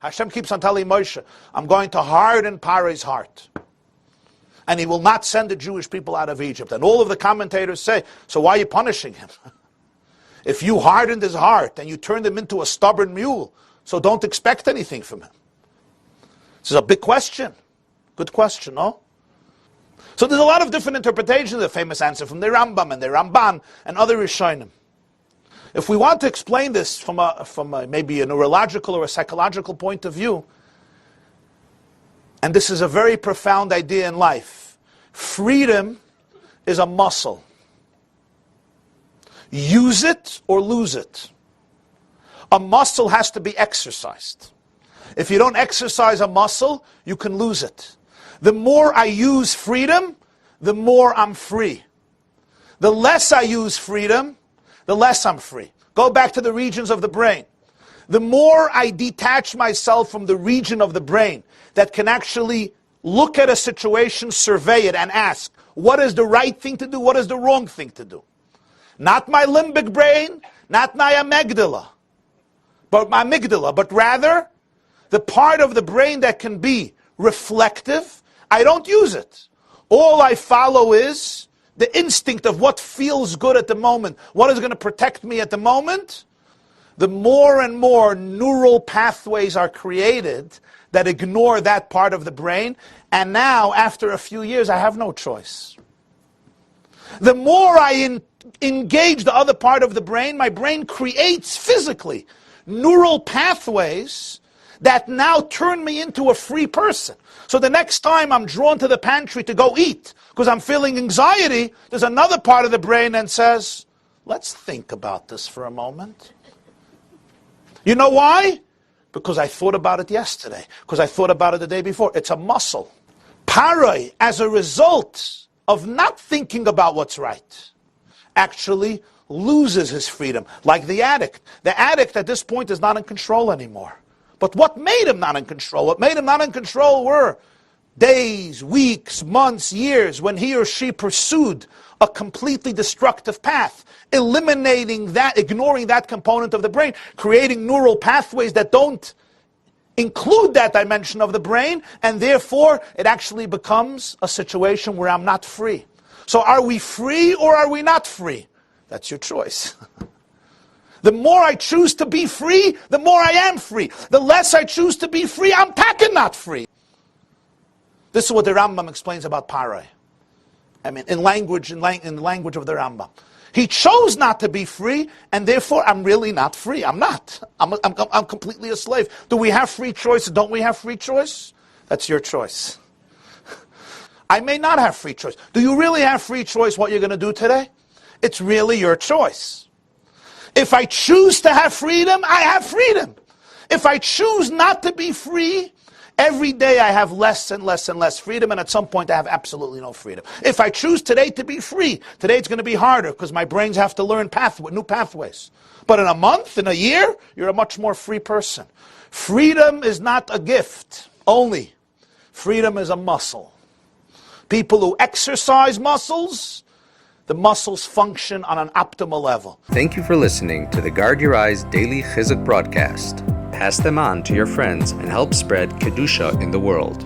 Hashem keeps on telling Moshe, I'm going to harden Paro's heart. And he will not send the Jewish people out of Egypt. And all of the commentators say, so why are you punishing him? If you hardened his heart and you turned him into a stubborn mule, so don't expect anything from him. This is a big question. Good question, no? So there's a lot of different interpretations of the famous answer from the Rambam and the Ramban and other Rishonim. If we want to explain this from a maybe a neurological or a psychological point of view, and this is a very profound idea in life, freedom is a muscle. Use it or lose it. A muscle has to be exercised. If you don't exercise a muscle, you can lose it. The more I use freedom, the more I'm free. The less I use freedom, the less I'm free. Go back to the regions of the brain. The more I detach myself from the region of the brain that can actually look at a situation, survey it, and ask, what is the right thing to do, what is the wrong thing to do? Not my limbic brain, not my amygdala, but rather the part of the brain that can be reflective. I don't use it. All I follow is the instinct of what feels good at the moment, what is going to protect me at the moment. The more and more neural pathways are created that ignore that part of the brain, and now, after a few years, I have no choice. The more I engage the other part of the brain, my brain creates physically neural pathways that now turn me into a free person. So the next time I'm drawn to the pantry to go eat because I'm feeling anxiety, there's another part of the brain that says, let's think about this for a moment. You know why? Because I thought about it yesterday. Because I thought about it the day before. It's a muscle. Paroi, as a result of not thinking about what's right, actually loses his freedom. Like the addict. The addict at this point is not in control anymore. But what made him not in control? What made him not in control were days, weeks, months, years when he or she pursued a completely destructive path, eliminating that, ignoring that component of the brain, creating neural pathways that don't include that dimension of the brain, and therefore it actually becomes a situation where I'm not free. So are we free or are we not free? That's your choice. The more I choose to be free, the more I am free. The less I choose to be free, I'm packing not free. This is what the Rambam explains about Paroi. I mean, in the language of the Rambam. He chose not to be free, and therefore I'm really not free. I'm not. I'm completely a slave. Do we have free choice? Don't we have free choice? That's your choice. I may not have free choice. Do you really have free choice what you're going to do today? It's really your choice. If I choose to have freedom, I have freedom. If I choose not to be free, every day I have less and less and less freedom, and at some point I have absolutely no freedom. If I choose today to be free, today it's going to be harder because my brains have to learn new pathways. But in a month, in a year, you're a much more free person. Freedom is not a gift only. Freedom is a muscle. People who exercise muscles, the muscles function on an optimal level. Thank you for listening to the Guard Your Eyes Daily Chizuk broadcast. Pass them on to your friends and help spread Kedusha in the world.